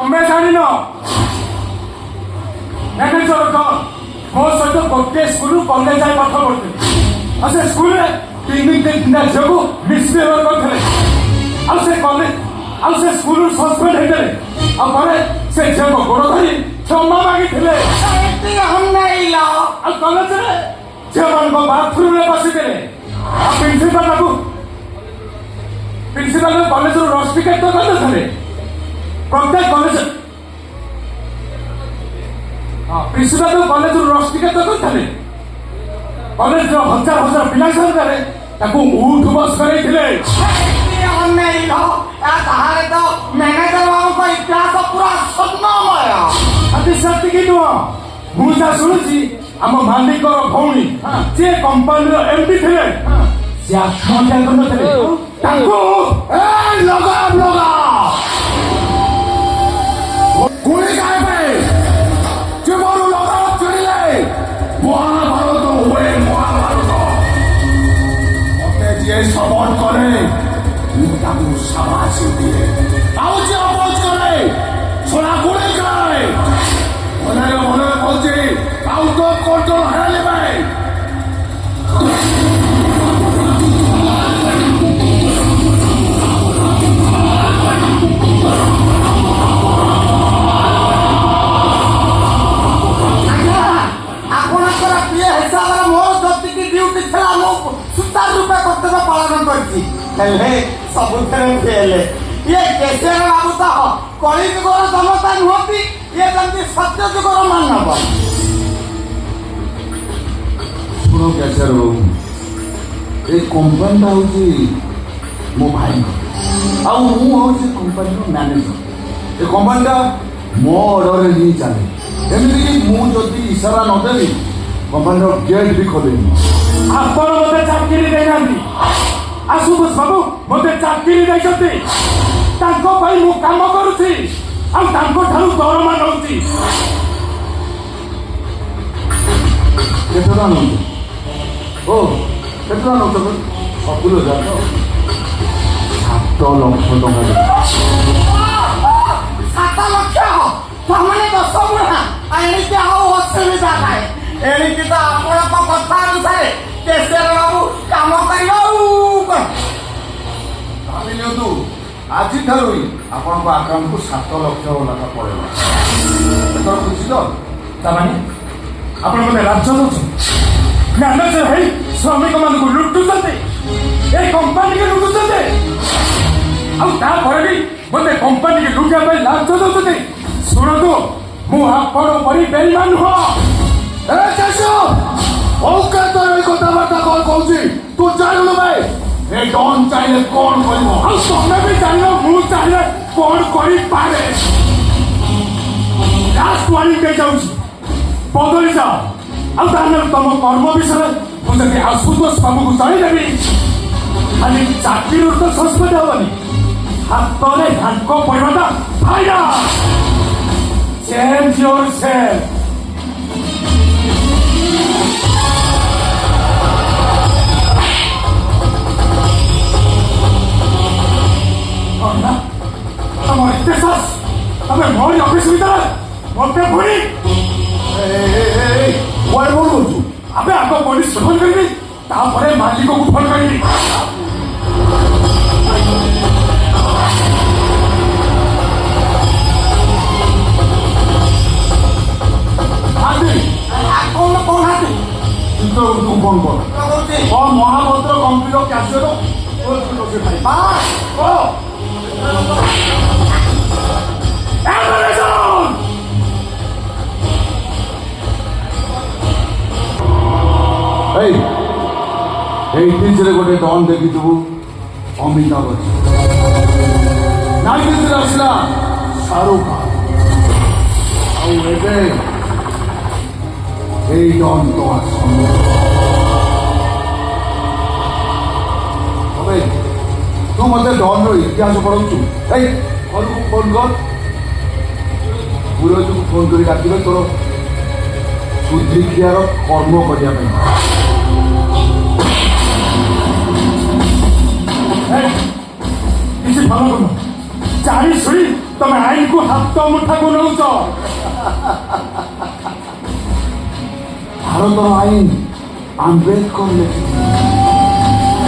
ତମେ ଜାଣିନ ମ୍ୟାନେଜର ମୋ ସହିତ ଗୋଟିଏ ସ୍କୁଲରୁ କଲେଜ ଯାଇ ପାଠ ପଢୁଥିଲି ଆଉ ସେ ସ୍କୁଲରେ ତିନିଟା ଝିଅକୁ ମିସବିହେଭ କରିଥିଲେ ଆଉ ସେ କଲେଜ ଆଉ ସେ ସ୍କୁଲରୁ ସସ୍ପେଣ୍ଡ ହେଇଥିଲେ ଆଉ ପରେ ସେ ଝିଅଙ୍କ ଗୋଡ ଧରି କ୍ଷମା ମାଗିଥିଲେ ଆଉ କଲେଜରେ ଝିଅମାନଙ୍କ ବାଥରୁମରେ ବସିଥିଲେ ଆଉ ପ୍ରିନ୍ସିପାଲ କଲେଜରୁ ରଷ୍ଟିକେଟ କରିଦେଇଥିଲେ ପ୍ରତ୍ୟେକ କଲେଜ ପ୍ରିନ୍ସିପାଲ କଲେଜରୁ ରଷ୍ଟିକେଟ କରିଥିଲେ କଲେଜର ହଜାର ହଜାର ପିଲା ସାମ୍ନାରେ ତାକୁ ଉଠ ବସ କରେଇଥିଲେ ତାହେଲେ ତ ମ୍ୟାନେଜର ବାବୁଙ୍କ ଇତିହାସ ପୁରା ସ୍ୱର୍ଣ୍ଣମୟ। ସେତିକି ନୁହଁ ମୁଁ ଯାହା ଶୁଣୁଛି ଆମ ମାଲିକର ଭଉଣୀ ଯିଏ କମ୍ପାନୀର ଏମଡି ଥିଲେ ସେ ଆତ୍ମହତ୍ୟା କରିନଥିଲେ ତାଙ୍କୁ গুলি খাইবে জীবন লগাও চলিলে মহাভারত হুয়ে মহাভারত মতে যে সমর করে তাকে সাবাসি দিয়ে তাও যে অপরাধ করে সোনা গুলি খায় মনে বলছি তাও তো কন্ট্রোল হারালে ভাই ସବୁଥିରେ ଫେଲେ ଇଏ କେଶର ବାବୁ ତ କଳି ଯୁଗର ଜନତା ନୁହନ୍ତି ଇଏ ଯେମିତି ସତ୍ୟ ଯୁଗର ମାନବ। ଶୁଣ କେଶର ବାବୁ ଏ କମ୍ପାନୀଟା ହଉଛି ମୋ ଭାଇଙ୍କ ଆଉ ମୁଁ ହଉଛି କମ୍ପାନୀର ମ୍ୟାନେଜର ଏ କମ୍ପାନୀଟା ମୋ ଅର୍ଡରରେ ହିଁ ଚାଲେ ଏମିତିକି ମୁଁ ଯଦି ଇସାରା ନଦେବି କମ୍ପାନୀର ଗେଟ୍ ବି ଖୋଲେନି। ଆପଣ ମୋତେ ଚାକିରି ଦେଇନାହାନ୍ତି ଆଶୁତୋଷ ବାବୁ ମୋତେ ଚାକିରି ଦେଇଛନ୍ତି ତାଙ୍କ ପାଇଁ ମୁଁ କାମ କରୁଛି ଆଉ ତାଙ୍କ ଠାରୁ ଦରମା ନେଉଛି। କେତେ ଟଙ୍କା ନେଉଛ? ଓ କେତେ ଟଙ୍କା ନେଉଛ? 70,000 ତ 7 ଲକ୍ଷ ଟଙ୍କା ଦେବି। 7 ଲକ୍ଷ ତାମାନେ 10 ଗୁଣା ଏଣିକି ଆଉ ଅସୁବିଧା ନାହିଁ ଏଣିକି ତ ଆପଣଙ୍କ କଥା ଅନୁସାରେ କେଶର ବାବୁ କାମ କରିବ ଭାବି ନିଅନ୍ତୁ ଆଜିଠାରୁ ହିଁ ଆପଣଙ୍କ ଆକାଉଣ୍ଟକୁ 7 ଲକ୍ଷ ଲେଖା ପଳେଇବ ଏଥର ଖୁସି ତ ତାମାନେ ଆପଣ ମୋତେ ରାଜ୍ୟ ଦେଉଛନ୍ତି ମ୍ୟାନେଜର ହେଇ ଶ୍ରମିକମାନଙ୍କୁ ଲୁଟୁଛନ୍ତି ଏ କମ୍ପାନୀକି ଲୁଟୁଛନ୍ତି ଆଉ ତାପରେ ବି ମୋତେ କମ୍ପାନୀକି ଲୁଟିବା ପାଇଁ ଲାଞ୍ଚ ଦେଉଛନ୍ତି। ଶୁଣନ୍ତୁ ମୁଁ ଆପଣ ପରି ବେଇମାନ ନୁହଁ। କଥାବାର୍ତ୍ତା କଣ କହୁଛି ତୁ ଜାଣିଲୁ ଭାଇ ଏ ଡନ୍ ଚାହିଁଲେ କଣ କରିବ ଆଉ ତମେ ବି ଜାଣିଲ ମୁଁ ଚାହିଁଲେ କଣ କରିପାରେ। ଲାଷ୍ଟ ୱାର୍ଣ୍ଣିଂ ଦେଇଯାଉଛି ବଦଳି ଯାଅ ଆଉ ତାହେଲେ ତମ କର୍ମ ବିଷୟରେ ମୁଁ ଯଦି ଆଶୁତୋଷ ବାବୁକୁ ଜଣେଇଦେବି ଖାଲି ଚାକିରିରୁ ତ ସସ୍ପେଣ୍ଡ ହବନି ହାତରେ ଘାଙ୍କ ପଡ଼ିବାଟା ଫାଇଦା। Change your self. ତମ ଏତେ ସାହସ ତମେ ମୋରି ଅଫିସ ଭିତରେ ମତେ ପୁଣି କୁଆଡେ ଫୋନ କରୁଛୁ? ଆମେ ଆଗ ପୋଲିସ ଫୋନ କରିବି ତାପରେ ମାଲିକକୁ ଫୋନ କରିବି। କହୁନାହାନ୍ତି ତୁ ଫୋନ କର ମହାଭଦ୍ର କମ୍ପାନୀର କ୍ୟାସିୟର ଏଇଟିରେ ଗୋଟେ ଡନ୍ ଦେଖିଥିବୁ ଅମିତାଭ ବଚ୍ଚନ 90s ଆସିଲା ଶାହରୁଖ ଖାନ ଆଉ ଏବେ ଏଇ ଡନ୍ ତ ତୁ ମତେ ଡନ୍ର ଇତିହାସ ପଢାଉଛୁ ଏଇ ଘରକୁ ଫୋନ କର ପୁରୋହିତକୁ ଫୋନ କରି ଡାକିବେ ତୋର ଶୁଦ୍ଧିକ୍ରିୟାର କର୍ମ କରିବା ପାଇଁ। କିଛି ଭଲ କରୁନ ଚାରି ଶୁଣି ତମେ ଆଇନକୁ ହାତ ମୁଠାକୁ ନଉଛ। ଭାରତର ଆଇନ ଆମ୍ବେଦକର ଲେଖିଥିଲେ,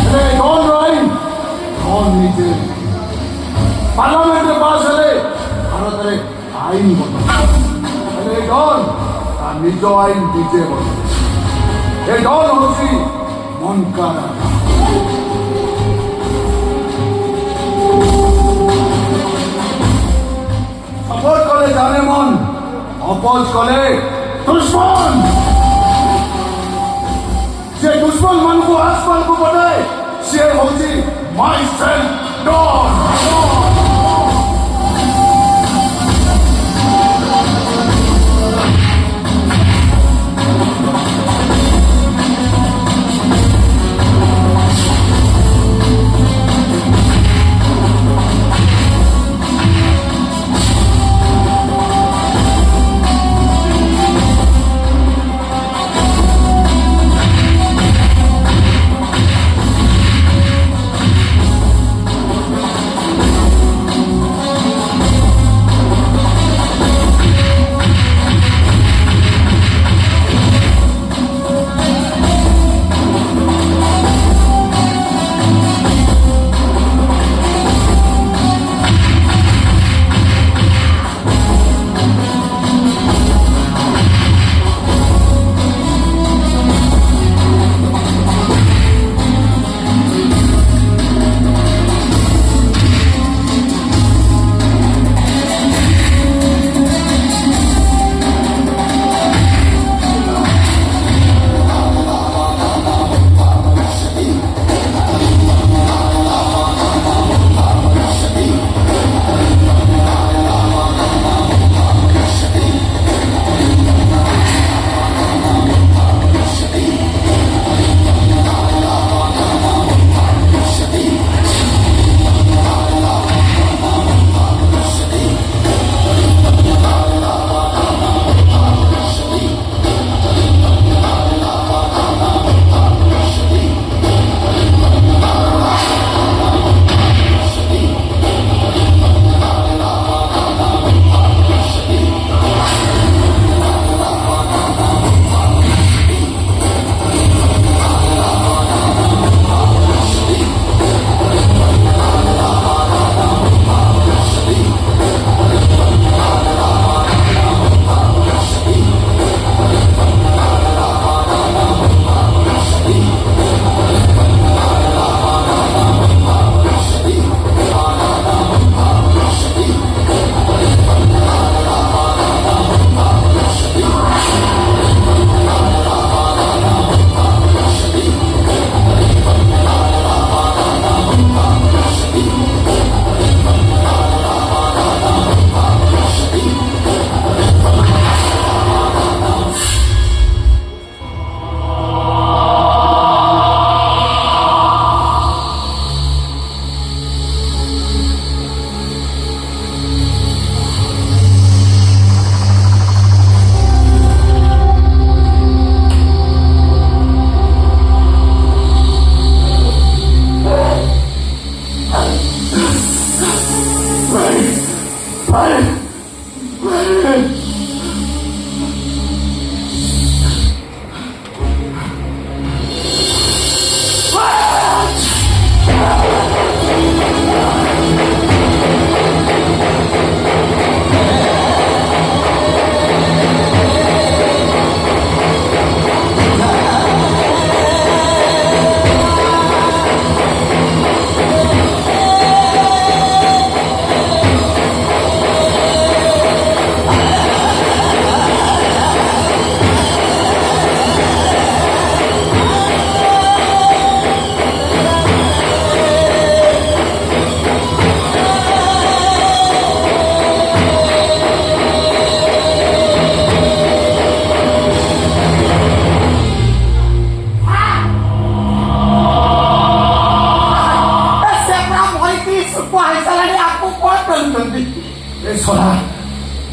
ହେଲେ ଡନ୍ର ଆଇନ ଡନ୍ ନିଜେ ପାର୍ଲାମେଣ୍ଟରେ ପାସ୍ ହେଲେ ଭାରତରେ ଆଇନ ବଦଳ, ହେଲେ ଏ ଡନ୍ ତା ନିଜ ଆଇନ ନିଜେ ବଦଳ। ଏ ଡନ୍ ହଉଛି ମନକା ରାଜା। ସପୋର୍ଟ କଲେ ଜାନେ ମନ, ଅପୋଜ କଲେ ଦୁଶ୍ମନ। ସେ ଦୁଶ୍ମନ ମାନଙ୍କୁ ଆସମାନଙ୍କୁ ପଠାଏ, ସିଏ ହଉଛି ମାଇ ସେଲ୍ଫ ଡନ୍।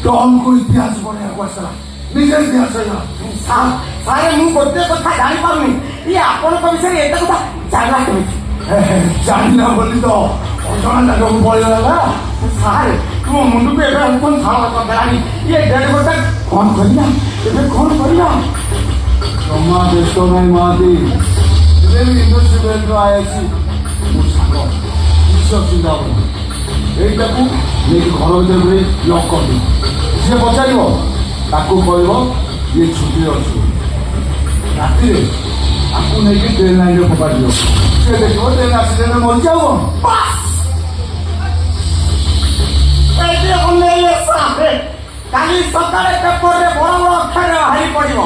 डॉन को इतिहास बनेगा आसला निजे इतिहास सारे मु गोटे कथा जानी पारुनी ये आपण विषय एत कथा जानला केमिति जानना बोली तो ଅଜଣା ଜାଗାକୁ ପଳେଇଗଲା। ସାର୍ ମୋ ମୁଣ୍ଡକୁ ଏବେ ଅଳ୍ପ ଝାଳ କରିଦେଲାଣି। ଇଏ ଡେଢ଼ ଘଣ୍ଟା କ'ଣ କରିବା ଏବେ କ'ଣ କରିବା? ଜମା ବ୍ୟସ୍ତ ନାହିଁ ମହାନ୍ତି। ଏବେ ବି ଇଣ୍ଡଷ୍ଟ୍ରି ବ୍ୟାଙ୍କରୁ ଆଇଛି ମୋ ସାଙ୍ଗ, କିଛି ଅସୁବିଧା ହବନି। ଏଇଟାକୁ ନେଇକି ଘର ଭିତରେ ପୁରେଇ ଲକ୍ କରିଦିଅ। ଯିଏ ପଚାରିବ ତାକୁ କହିବ ଇଏ ଛୁଟିରେ ଅଛି। ରାତିରେ ତାକୁ ନେଇକି ଟ୍ରେନ୍ ଲାଇନ୍ରେ ଫୋପାଡ଼ି ଦିଅ। ସିଏ ଦେଖିବ ଟ୍ରେନ୍ ଆକ୍ସିଡେଣ୍ଟରେ ମରିଯାଉ କ'ଣ? ଏଇଠି ଅନେଇଲେ ସାର୍, କାଲି ସକାଳେ ପେପରରେ ବଡ଼ ବଡ଼ ଅକ୍ଷରରେ ବାହାରି ପଡ଼ିବ।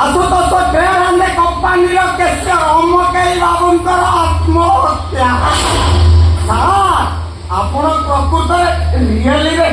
ଆଶୁତୋଷ ଡ୍ରେନ୍ କମ୍ପାନୀର କେଶର ଅମକେଇ ବାବୁଙ୍କର ଆତ୍ମହତ୍ୟା। ସାର୍ ଆପଣ ପ୍ରକୃତରେ ରିଏଲିରେ